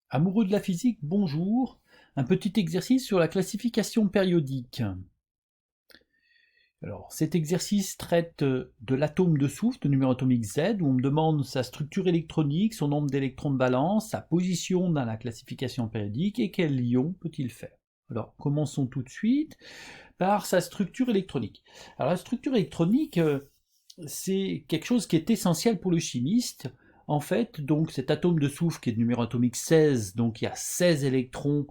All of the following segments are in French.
Amoureux de la physique, bonjour. Un petit exercice sur la classification périodique. Alors, cet exercice traite de l'atome de soufre, de numéro atomique Z, où on me demande sa structure électronique, son nombre d'électrons de valence, sa position dans la classification périodique et quel ion peut-il faire. Alors, commençons tout de suite par sa structure électronique. Alors, la structure électronique, c'est quelque chose qui est essentiel pour le chimiste. En fait, donc cet atome de soufre qui est de numéro atomique 16, donc il y a 16 électrons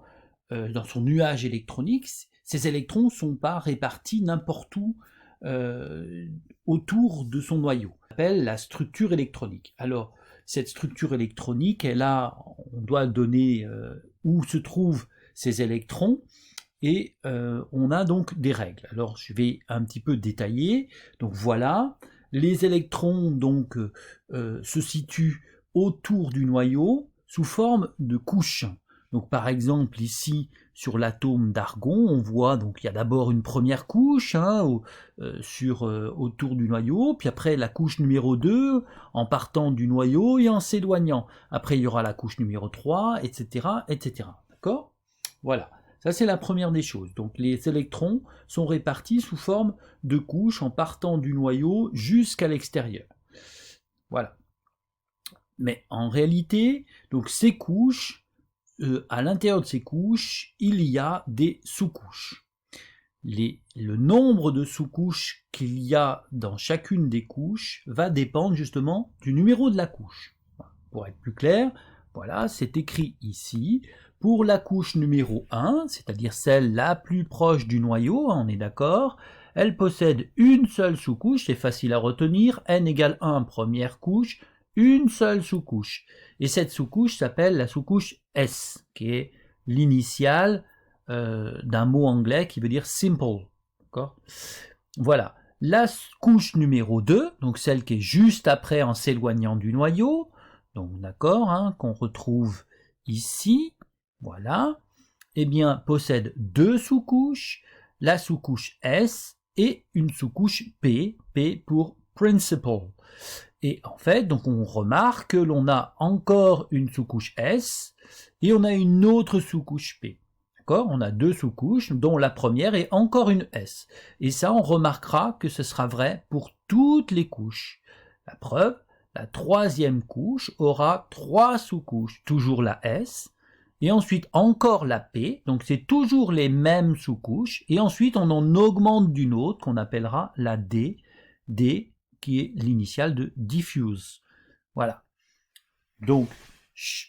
dans son nuage électronique. Ces électrons ne sont pas répartis n'importe où euh, autour de son noyau. On appelle la structure électronique. Alors, cette structure électronique, on doit donner où se trouvent ces électrons, et on a donc des règles. Alors je vais un petit peu détailler. Donc voilà, les électrons donc se situent autour du noyau sous forme de couches. Donc par exemple ici sur l'atome d'argon, on voit donc il y a d'abord une première couche autour du noyau, puis après la couche numéro 2 en partant du noyau et en s'éloignant. Après il y aura la couche numéro 3, etc. etc. D'accord? Voilà. Ça, c'est la première des choses. Donc les électrons sont répartis sous forme de couches en partant du noyau jusqu'à l'extérieur. Voilà. Mais en réalité, donc ces couches, à l'intérieur de ces couches, il y a des sous-couches. Le nombre de sous-couches qu'il y a dans chacune des couches va dépendre justement du numéro de la couche. Pour être plus clair, voilà, c'est écrit ici. Pour la couche numéro 1, c'est-à-dire celle la plus proche du noyau, on est d'accord, elle possède une seule sous-couche, c'est facile à retenir, n égale 1 première couche, une seule sous-couche. Et cette sous-couche s'appelle la sous-couche S, qui est l'initiale d'un mot anglais qui veut dire simple. D'accord ? Voilà. La couche numéro 2, donc celle qui est juste après en s'éloignant du noyau, donc d'accord, hein, qu'on retrouve ici, voilà, eh bien, possède deux sous-couches, la sous-couche S et une sous-couche P, P pour principal. Et en fait, donc on remarque que l'on a encore une sous-couche S et on a une autre sous-couche P. D'accord ? On a deux sous-couches, dont la première est encore une S. Et ça, on remarquera que ce sera vrai pour toutes les couches. La preuve, la troisième couche aura trois sous-couches, toujours la S, et ensuite encore la P, donc c'est toujours les mêmes sous-couches, et ensuite on en augmente d'une autre qu'on appellera la D, D qui est l'initiale de diffuse. Voilà. Donc,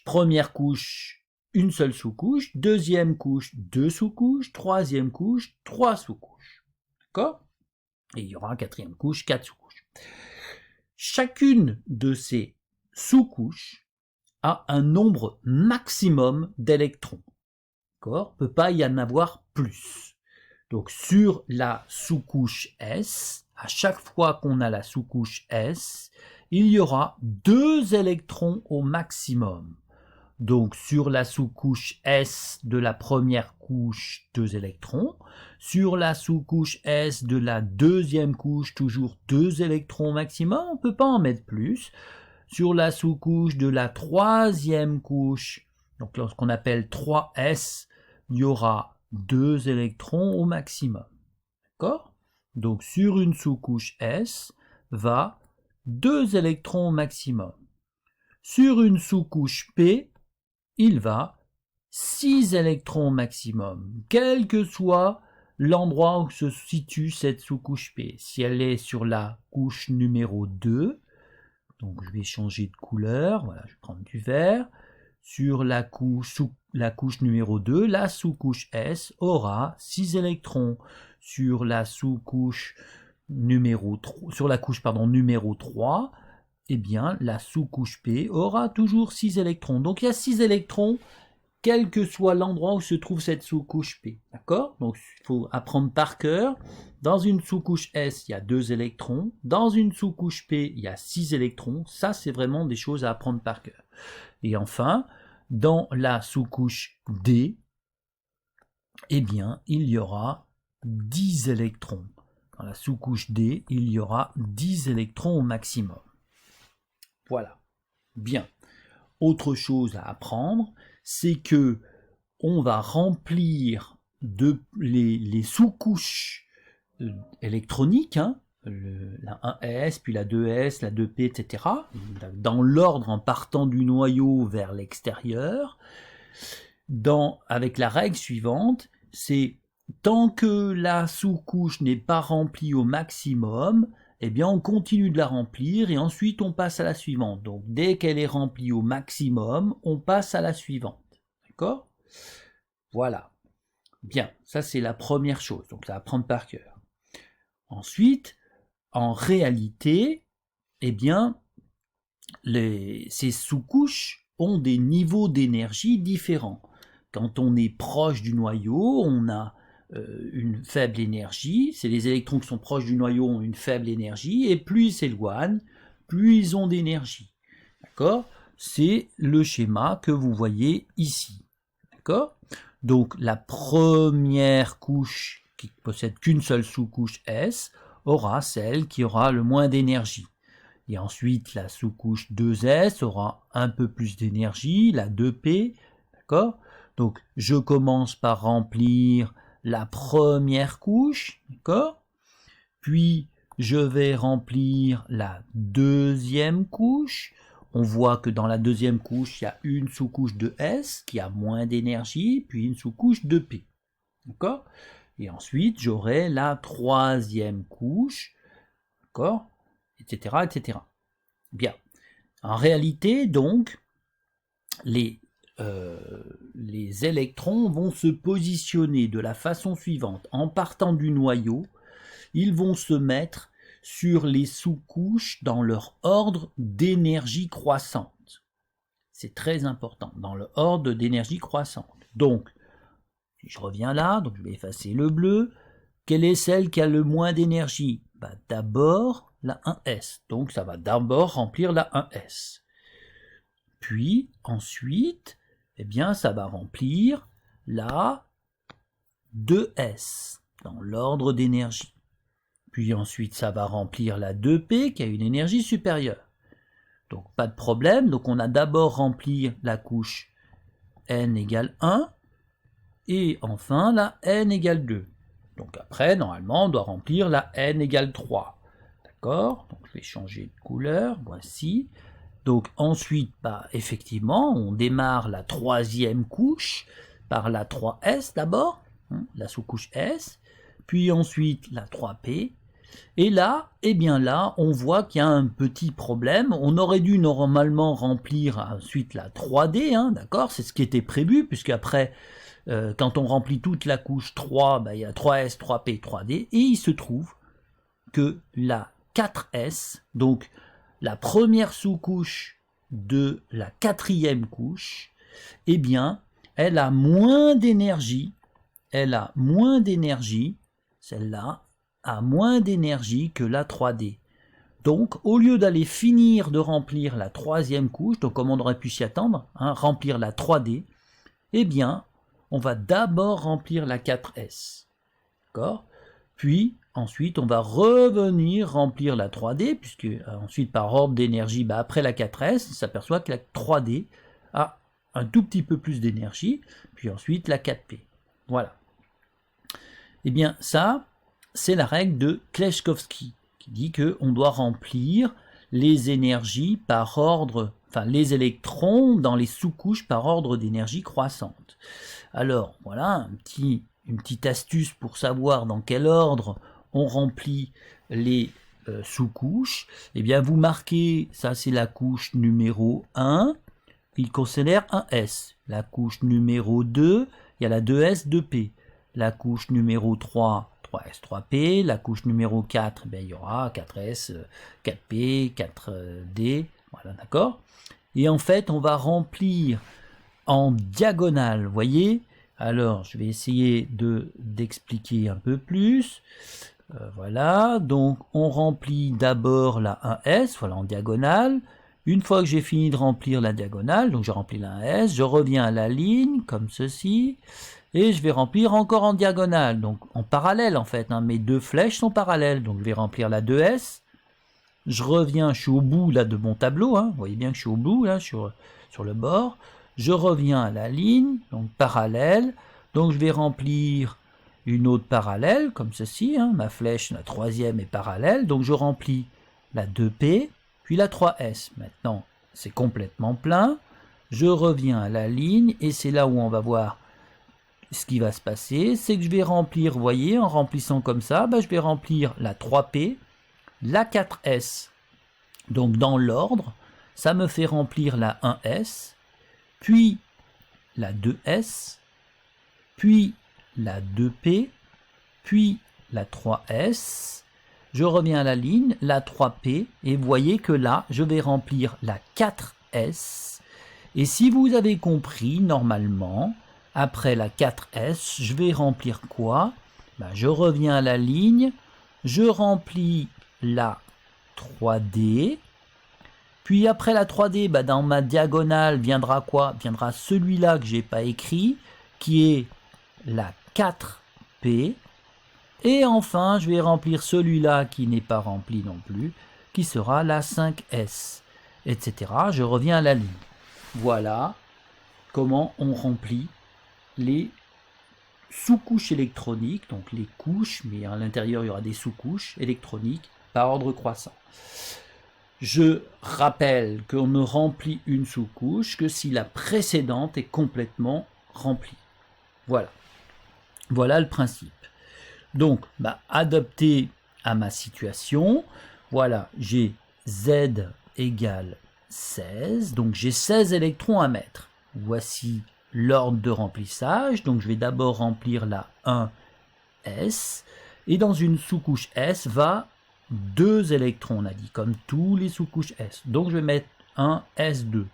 première couche, une seule sous-couche, deuxième couche, deux sous-couches, troisième couche, trois sous-couches. D'accord ? Et il y aura quatrième couche, quatre sous-couches. Chacune de ces sous-couches a un nombre maximum d'électrons. D'accord ? Il ne peut pas y en avoir plus. Donc sur la sous-couche S, à chaque fois qu'on a la sous-couche S, il y aura deux électrons au maximum. Donc sur la sous-couche S de la première couche, deux électrons. Sur la sous-couche S de la deuxième couche, toujours deux électrons au maximum, on ne peut pas en mettre plus. Sur la sous-couche de la troisième couche, donc lorsqu'on appelle 3S, il y aura deux électrons au maximum. D'accord ? Donc sur une sous-couche S va deux électrons au maximum. Sur une sous-couche P, il va 6 électrons au maximum, quel que soit l'endroit où se situe cette sous-couche P. Si elle est sur la couche numéro 2, donc je vais changer de couleur, voilà, je vais prendre du vert. Sur la couche numéro 2, la sous-couche S aura 6 électrons. Sur la sous-couche numéro 3, sur la couche numéro 3, eh bien la sous-couche P aura toujours 6 électrons. Donc il y a 6 électrons quel que soit l'endroit où se trouve cette sous-couche P. D'accord ? Donc il faut apprendre par cœur. Dans une sous-couche S, il y a 2 électrons. Dans une sous-couche P, il y a 6 électrons. Ça, c'est vraiment des choses à apprendre par cœur. Et enfin, dans la sous-couche D, eh bien, il y aura 10 électrons. Dans la sous-couche D, il y aura 10 électrons au maximum. Voilà. Bien. autre chose à apprendre, c'est que on va remplir les sous-couches électroniques, hein, la 1S, puis la 2S, la 2P, etc., dans l'ordre en partant du noyau vers l'extérieur, avec la règle suivante, c'est tant que la sous-couche n'est pas remplie au maximum, eh bien on continue de la remplir et ensuite on passe à la suivante. Donc dès qu'elle est remplie au maximum, on passe à la suivante. D'accord ? Voilà. Bien, ça c'est la première chose, donc ça va prendre par cœur. Ensuite, en réalité, eh bien, ces sous-couches ont des niveaux d'énergie différents. Quand on est proche du noyau, on a une faible énergie, c'est les électrons qui sont proches du noyau ont une faible énergie, et plus ils s'éloignent, plus ils ont d'énergie. D'accord ? C'est le schéma que vous voyez ici. D'accord ? Donc la première couche qui possède qu'une seule sous-couche S aura celle qui aura le moins d'énergie. Et ensuite la sous-couche 2S aura un peu plus d'énergie, la 2P, d'accord ? Donc je commence par remplir la première couche, d'accord ? Puis je vais remplir la deuxième couche. On voit que dans la deuxième couche, il y a une sous-couche de S qui a moins d'énergie, puis une sous-couche de P. D'accord ? Et ensuite, j'aurai la troisième couche, d'accord ? Etc., etc. Bien. En réalité, donc, les électrons vont se positionner de la façon suivante. En partant du noyau, ils vont se mettre sur les sous-couches dans leur ordre d'énergie croissante. C'est très important, dans le ordre d'énergie croissante. Donc, si je reviens là, donc je vais effacer le bleu, quelle est celle qui a le moins d'énergie ? D'abord la 1S, donc ça va d'abord remplir la 1S. Puis, ensuite, eh bien, ça va remplir la 2S, dans l'ordre d'énergie. Puis ensuite, ça va remplir la 2P qui a une énergie supérieure. Donc, pas de problème. Donc, on a d'abord rempli la couche N égale 1 et enfin la N égale 2. Donc, après, normalement, on doit remplir la N égale 3. D'accord ? Donc, je vais changer de couleur. Voici. Donc, ensuite, effectivement, on démarre la troisième couche par la 3S d'abord, la sous-couche S, puis ensuite la 3P. Et là, eh bien là, on voit qu'il y a un petit problème. On aurait dû normalement remplir ensuite la 3D, d'accord ? C'est ce qui était prévu, puisque après, quand on remplit toute la couche 3, il y a 3S, 3P, 3D, et il se trouve que la 4S, donc la première sous-couche de la quatrième couche, eh bien, elle a moins d'énergie, celle-là, a moins d'énergie que la 3D. Donc, au lieu d'aller finir de remplir la troisième couche, donc comme on aurait pu s'y attendre, remplir la 3D, eh bien, on va d'abord remplir la 4S. D'accord ? Puis, ensuite, on va revenir remplir la 3D, puisque ensuite, par ordre d'énergie, après la 4S, on s'aperçoit que la 3D a un tout petit peu plus d'énergie, puis ensuite la 4P. Voilà. Eh bien, ça, c'est la règle de Kleshkovsky, qui dit qu'on doit remplir les énergies par ordre, les électrons dans les sous-couches par ordre d'énergie croissante. Alors, voilà une petite astuce pour savoir dans quel ordre on remplit les sous-couches. Eh bien, vous marquez, ça c'est la couche numéro 1, il considère un S. La couche numéro 2, il y a la 2S, 2P. La couche numéro 3, 3S, 3P. La couche numéro 4, il y aura 4S, 4P, 4D. Voilà, d'accord ? Et en fait, on va remplir en diagonale, vous voyez ? Alors, je vais essayer d'expliquer un peu plus. Voilà, donc on remplit d'abord la 1S, voilà, en diagonale. Une fois que j'ai fini de remplir la diagonale, donc j'ai rempli la 1S, je reviens à la ligne, comme ceci. Et je vais remplir encore en diagonale, donc en parallèle en fait, mes deux flèches sont parallèles, donc je vais remplir la 2S, je reviens, je suis au bout là de mon tableau, vous voyez bien que je suis au bout, là, sur le bord. Je reviens à la ligne, donc parallèle. Donc je vais remplir une autre parallèle, comme ceci. Hein. Ma flèche, la troisième est parallèle. Donc je remplis la 2P, puis la 3S. Maintenant, c'est complètement plein. Je reviens à la ligne, et c'est là où on va voir ce qui va se passer. C'est que je vais remplir, vous voyez, en remplissant comme ça, je vais remplir la 3P, la 4S. Donc dans l'ordre, ça me fait remplir la 1S, puis la 2S, puis la 2P, puis la 3S. Je reviens à la ligne, la 3P, et vous voyez que là, je vais remplir la 4S. Et si vous avez compris, normalement, après la 4S, je vais remplir quoi? Je reviens à la ligne, je remplis la 3D, puis après la 3D, dans ma diagonale viendra quoi? Viendra celui-là que j'ai pas écrit, qui est la 4P, et enfin je vais remplir celui-là qui n'est pas rempli non plus, qui sera la 5S, etc. Je reviens à la ligne. Voilà comment on remplit les sous-couches électroniques, donc les couches, mais à l'intérieur il y aura des sous-couches électroniques par ordre croissant. Je rappelle qu'on ne remplit une sous-couche que si la précédente est complètement remplie. Voilà. Voilà le principe. Donc, adapté à ma situation, voilà, j'ai Z égale 16, donc j'ai 16 électrons à mettre. Voici l'ordre de remplissage, donc je vais d'abord remplir la 1S, et dans une sous-couche S va 2 électrons, on a dit, comme tous les sous-couches S. Donc je vais mettre un S2.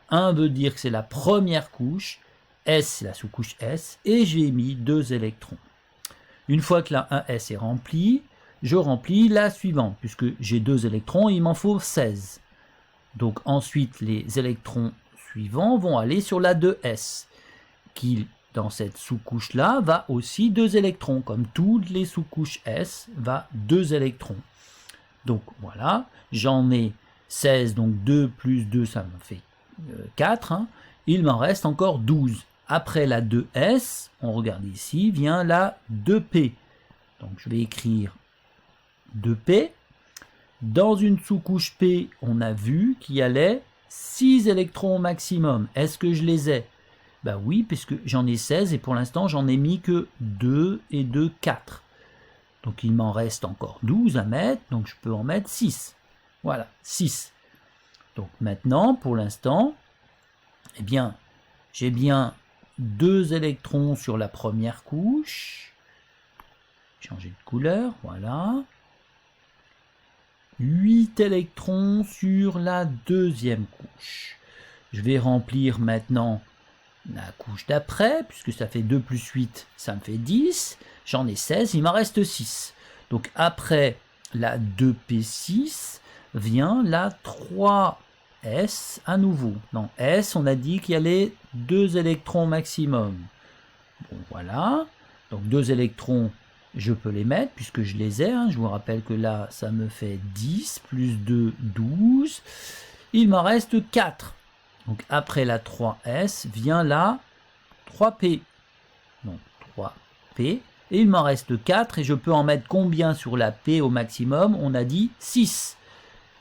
1 veut dire que c'est la première couche, S c'est la sous-couche S, et j'ai mis 2 électrons. Une fois que la 1S est remplie, je remplis la suivante, puisque j'ai 2 électrons, il m'en faut 16. Donc ensuite, les électrons suivants vont aller sur la 2S, qui, dans cette sous-couche-là, va aussi 2 électrons, comme toutes les sous-couches S, va 2 électrons. Donc voilà, j'en ai 16, donc 2 plus 2, ça me fait 4. Hein. Il m'en reste encore 12. Après la 2S, on regarde ici, vient la 2P. Donc je vais écrire 2P. Dans une sous-couche P, on a vu qu'il y allait 6 électrons au maximum. Est-ce que je les ai? Oui, puisque j'en ai 16 et pour l'instant, j'en ai mis que 2 et 2, 4. Donc il m'en reste encore 12 à mettre, donc je peux en mettre 6. Voilà, 6. Donc maintenant, pour l'instant, j'ai bien 2 électrons sur la première couche. Changer de couleur, voilà. 8 électrons sur la deuxième couche. Je vais remplir maintenant la couche d'après, puisque ça fait 2 plus 8, ça me fait 10. J'en ai 16, il m'en reste 6. Donc après la 2P6 vient la 3S à nouveau. Dans S, on a dit qu'il y allait 2 électrons maximum. Bon, voilà. Donc 2 électrons, je peux les mettre puisque je les ai. Hein. Je vous rappelle que là, ça me fait 10 plus 2, 12. Il m'en reste 4. Donc après la 3S vient la 3P. Donc 3P. Et il m'en reste 4 et je peux en mettre combien sur la P au maximum? On a dit 6.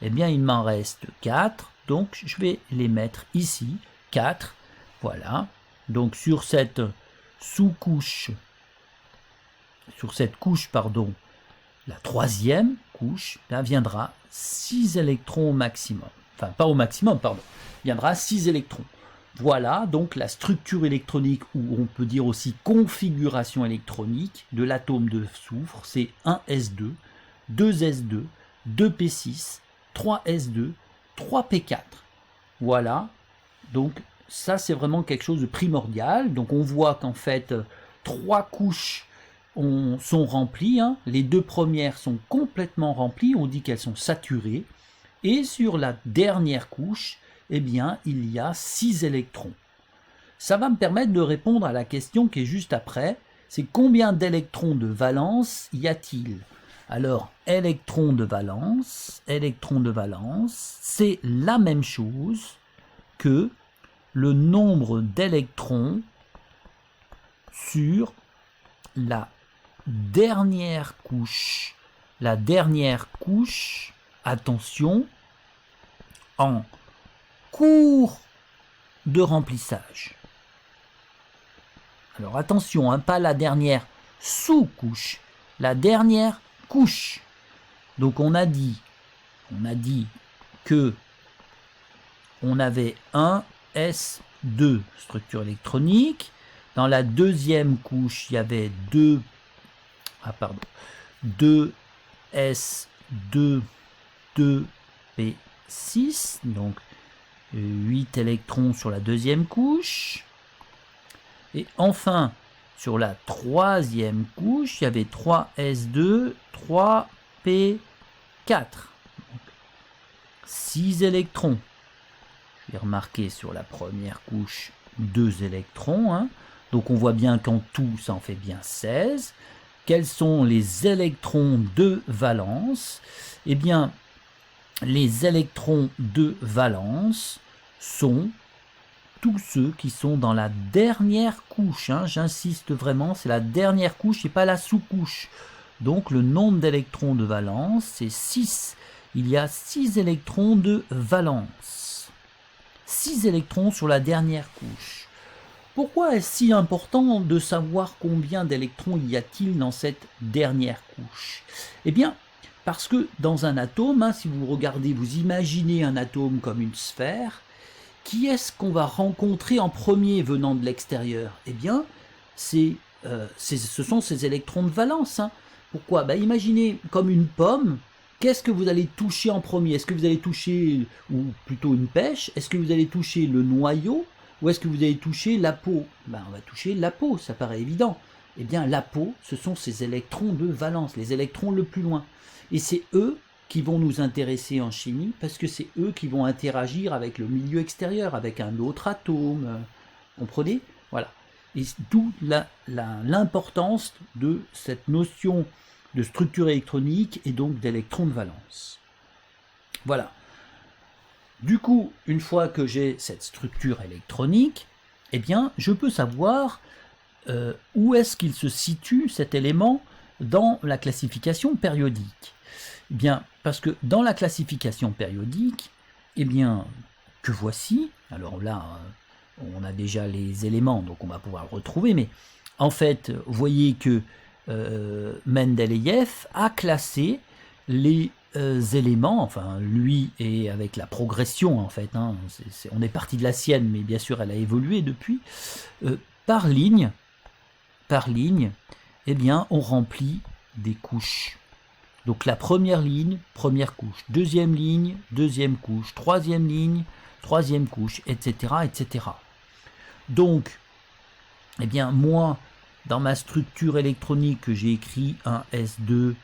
Eh bien, il m'en reste 4. Donc, je vais les mettre ici. 4. Voilà. Donc, sur cette sous-couche, la troisième couche, viendra 6 électrons au maximum. Enfin, pas au maximum, pardon. Il viendra 6 électrons. Voilà donc la structure électronique, ou on peut dire aussi configuration électronique de l'atome de soufre. C'est 1s2, 2s2, 2p6, 3s2, 3p4. Voilà, donc ça c'est vraiment quelque chose de primordial. Donc on voit qu'en fait 3 couches sont remplies, hein. Les 2 premières sont complètement remplies, on dit qu'elles sont saturées. Et sur la dernière couche, il y a 6 électrons. Ça va me permettre de répondre à la question qui est juste après, c'est combien d'électrons de valence y a-t-il? Alors, électrons de valence, c'est la même chose que le nombre d'électrons sur la dernière couche. La dernière couche, attention, en cours de remplissage. Alors attention, hein, pas la dernière sous-couche, la dernière couche. Donc on a dit que on avait un S2 structure électronique. Dans la deuxième couche, il y avait 2 S2 2P6, donc 8 électrons sur la deuxième couche. Et enfin, sur la troisième couche, il y avait 3 S2 3P4. Donc, 6 électrons. J'ai remarqué sur la première couche 2 électrons. Hein. Donc on voit bien qu'en tout, ça en fait bien 16. Quels sont les électrons de valence? Eh bien, les électrons de valence sont tous ceux qui sont dans la dernière couche. Hein. J'insiste vraiment, c'est la dernière couche et pas la sous-couche. Donc le nombre d'électrons de valence, c'est 6. Il y a 6 électrons de valence. 6 électrons sur la dernière couche. Pourquoi est-ce si important de savoir combien d'électrons y a-t-il dans cette dernière couche? Eh bien, parce que dans un atome, hein, si vous regardez, vous imaginez un atome comme une sphère, qui est-ce qu'on va rencontrer en premier venant de l'extérieur? Eh bien, ce sont ces électrons de valence. Hein. Pourquoi? Imaginez comme une pomme, qu'est-ce que vous allez toucher en premier? Est-ce que vous allez toucher, ou plutôt une pêche, est-ce que vous allez toucher le noyau? Ou est-ce que vous allez toucher la peau? On va toucher la peau, ça paraît évident. Eh bien, la peau, ce sont ces électrons de valence, les électrons le plus loin. Et c'est eux qui vont nous intéresser en chimie, parce que c'est eux qui vont interagir avec le milieu extérieur, avec un autre atome. Comprenez? Voilà. Et d'où l'importance de cette notion de structure électronique et donc d'électrons de valence. Voilà. Du coup, une fois que j'ai cette structure électronique, eh bien, je peux savoir où est-ce qu'il se situe cet élément dans la classification périodique. Eh bien, parce que dans la classification périodique, eh bien, que voici, alors là, on a déjà les éléments, donc on va pouvoir le retrouver, mais en fait, vous voyez que Mendeleïev a classé les éléments, enfin lui et avec la progression en fait, hein, on est parti de la sienne, mais bien sûr elle a évolué depuis, par ligne, eh bien on remplit des couches. Donc la première ligne, première couche, deuxième ligne, deuxième couche, troisième ligne, troisième couche, etc., etc. Donc, eh bien moi, dans ma structure électronique que j'ai écrit un S2,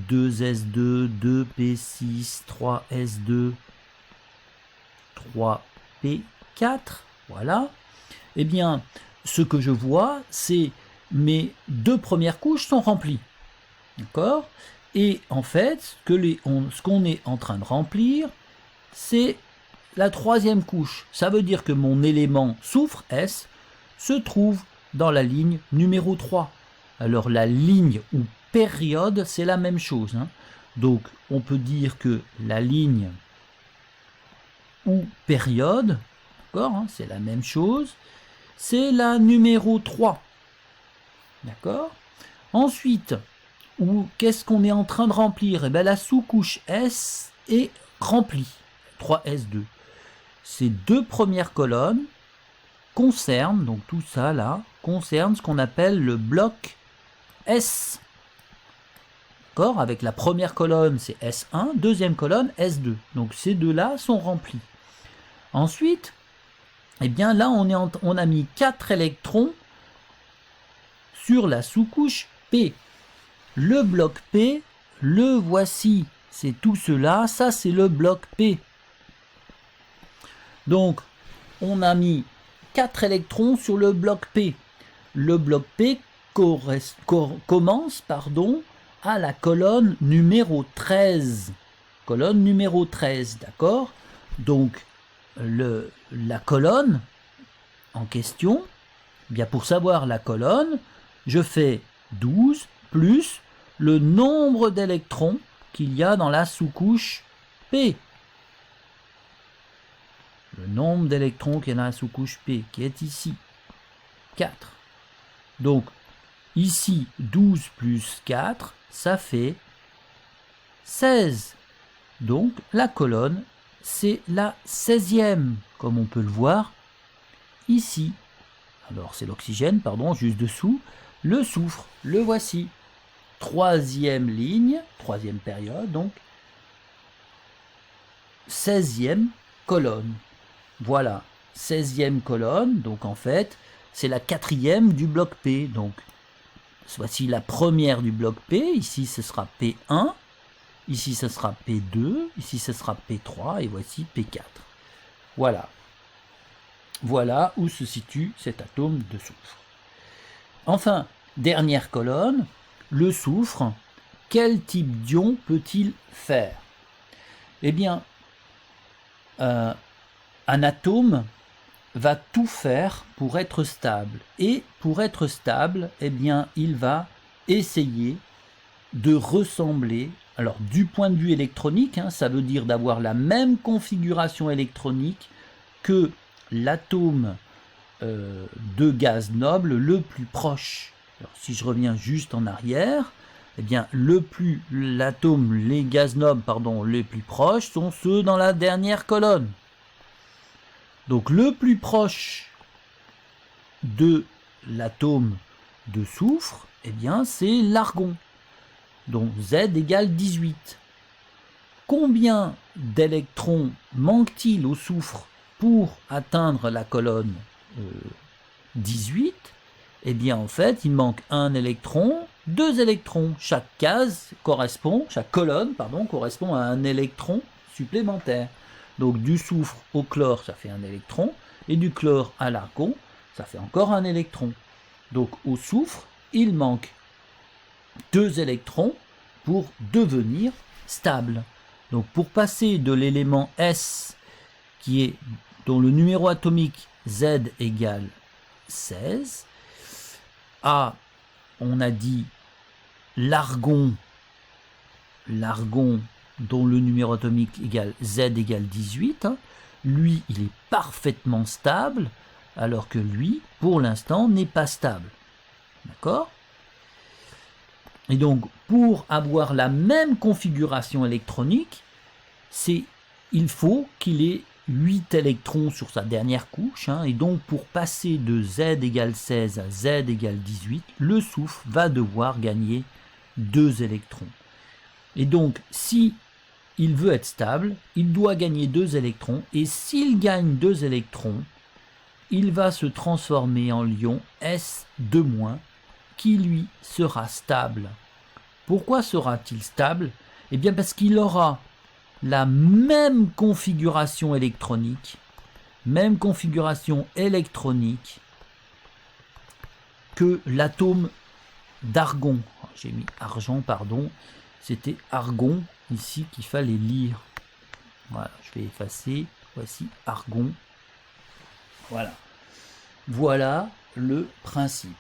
2S2, 2P6, 3S2, 3P4, voilà. Eh bien, ce que je vois, c'est mes deux premières couches sont remplies. D'accord? Et en fait, ce qu'on est en train de remplir, c'est la troisième couche. Ça veut dire que mon élément soufre, S, se trouve dans la ligne numéro 3. Alors la ligne ou période, c'est la même chose. Hein. Donc on peut dire que la ligne ou période, d'accord, hein, c'est la même chose, c'est la numéro 3. D'accord? Ensuite, qu'est-ce qu'on est en train de remplir? Eh bien, la sous-couche S est remplie, 3S2. Ces deux premières colonnes concernent, donc tout ça là, concerne ce qu'on appelle le bloc S. D'accord? Avec la première colonne, c'est S1, deuxième colonne, S2. Donc ces deux-là sont remplis. Ensuite, eh bien là, on a mis 4 électrons sur la sous-couche P. Le bloc P, le voici. C'est tout cela, ça c'est le bloc P. Donc, on a mis 4 électrons sur le bloc P. Le bloc P commence à la colonne numéro 13. Colonne numéro 13, d'accord? Donc, la colonne en question, eh bien pour savoir la colonne, je fais 12 plus le nombre d'électrons qu'il y a dans la sous-couche P. Le nombre d'électrons qu'il y a dans la sous-couche P, qui est ici, 4. Donc, ici, 12 plus 4, ça fait 16. Donc, la colonne, c'est la 16e, comme on peut le voir ici. Alors, c'est l'oxygène, pardon, juste dessous. Le soufre, le voici. 3e ligne, 3e période, donc 16e colonne. Voilà, 16e colonne, donc en fait, c'est la 4e du bloc P. Donc, voici la première du bloc P, ici ce sera P1, ici ce sera P2, ici ce sera P3, et voici P4. Voilà. Voilà où se situe cet atome de soufre. Enfin, dernière colonne, le soufre, quel type d'ion peut-il faire? Eh bien, un atome va tout faire pour être stable. Et pour être stable, eh bien, il va essayer de ressembler, alors du point de vue électronique, hein, ça veut dire d'avoir la même configuration électronique que l'atome de gaz noble le plus proche. Alors, si je reviens juste en arrière, eh bien, les gaz nobles, pardon, les plus proches sont ceux dans la dernière colonne. Donc, le plus proche de l'atome de soufre, eh bien, c'est l'argon. Donc, Z égale 18. Combien d'électrons manque-t-il au soufre pour atteindre la colonne 18? Eh bien, en fait, il manque un électron, 2 électrons. Chaque colonne correspond à un électron supplémentaire. Donc, du soufre au chlore, ça fait un électron, et du chlore à l'argon, ça fait encore un électron. Donc, au soufre, il manque 2 électrons pour devenir stable. Donc, pour passer de l'élément S, dont le numéro atomique Z égale 16, à, on a dit, l'argon dont le numéro atomique égale Z égale 18, hein, lui, il est parfaitement stable, alors que lui, pour l'instant, n'est pas stable. D'accord? Et donc, pour avoir la même configuration électronique, il faut qu'il ait 8 électrons sur sa dernière couche, hein, et donc pour passer de Z égale 16 à Z égale 18, le soufre va devoir gagner 2 électrons. Et donc, si il veut être stable, il doit gagner 2 électrons, et s'il gagne 2 électrons, il va se transformer en l'ion S2-, qui lui sera stable. Pourquoi sera-t-il stable? Eh bien parce qu'il aura la même configuration électronique que l'atome d'argon. J'ai mis argent, pardon, c'était argon ici qu'il fallait lire. Voilà, je vais effacer, voici argon. Voilà le principe.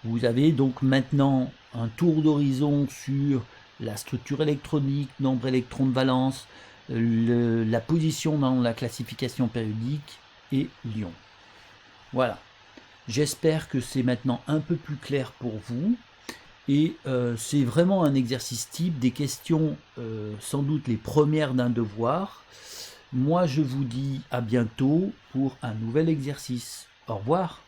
Vous avez donc maintenant un tour d'horizon sur la structure électronique, nombre d'électrons de valence, la position dans la classification périodique et l'ion. Voilà. J'espère que c'est maintenant un peu plus clair pour vous. Et c'est vraiment un exercice type, des questions sans doute les premières d'un devoir. Moi, je vous dis à bientôt pour un nouvel exercice. Au revoir.